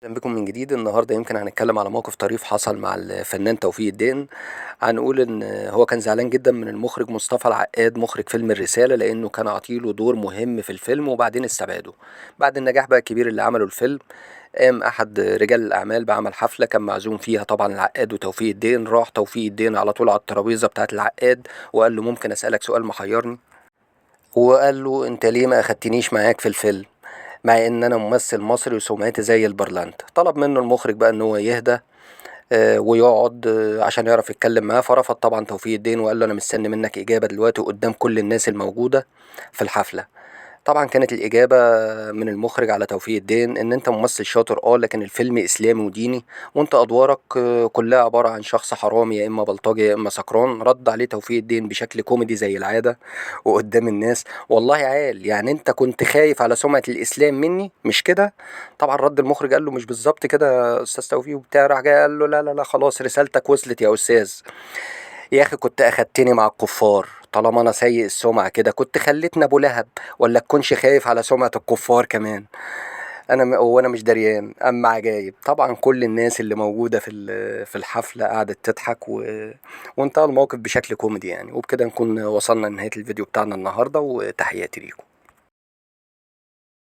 أهلا بكم من جديد. النهارده يمكن هنتكلم على موقف طريف حصل مع الفنان توفيق الدين. هنقول ان هو كان زعلان جدا من المخرج مصطفى العقاد مخرج فيلم الرسالة، لانه كان عطيله دور مهم في الفيلم وبعدين استبعده. بعد النجاح بقى الكبير اللي عمله الفيلم، قام احد رجال الاعمال بعمل حفلة كان معزوم فيها طبعا العقاد وتوفيق الدين. راح توفيق الدين على طول على الترابيزة بتاعة العقاد وقال له ممكن اسألك سؤال محيرني؟ وقال له انت ليه ما اخدتنيش معاك في الفيلم مع ان انا ممثل مصري وسمعتي زي البرلنت؟ طلب منه المخرج بقى ان هو يهدى ويقعد عشان يعرف يتكلم معاه. فرفض طبعا توفيق الدين وقال له انا مستني منك اجابة دلوقتي قدام كل الناس الموجودة في الحفلة. طبعا كانت الإجابة من المخرج على توفيق الدين إن أنت ممثل شاطر لكن الفيلم إسلامي وديني، وأنت أدوارك كلها عبارة عن شخص حرامي يا إما بلطجي يا إما سكران. رد عليه توفيق الدين بشكل كوميدي زي العادة وقدام الناس: والله عال، يعني أنت كنت خايف على سمعة الإسلام مني مش كده؟ طبعا رد المخرج قال له مش بالظبط كده يا أستاذ توفيق وبتاع. راح جاي قال له لا لا لا خلاص رسالتك وصلت يا أستاذ. يا اخي كنت اخدتني مع الكفار طالما انا سيء السمعة كده، كنت خليتني ابو لهب ولا تكونش خايف على سمعة الكفار كمان؟ وانا مش دريان. اما عجايب طبعا كل الناس اللي موجودة في الحفلة قعدت تضحك وانتهى الموقف بشكل كوميدي يعني. وبكده نكون وصلنا لنهاية الفيديو بتاعنا النهاردة، وتحياتي ليكم.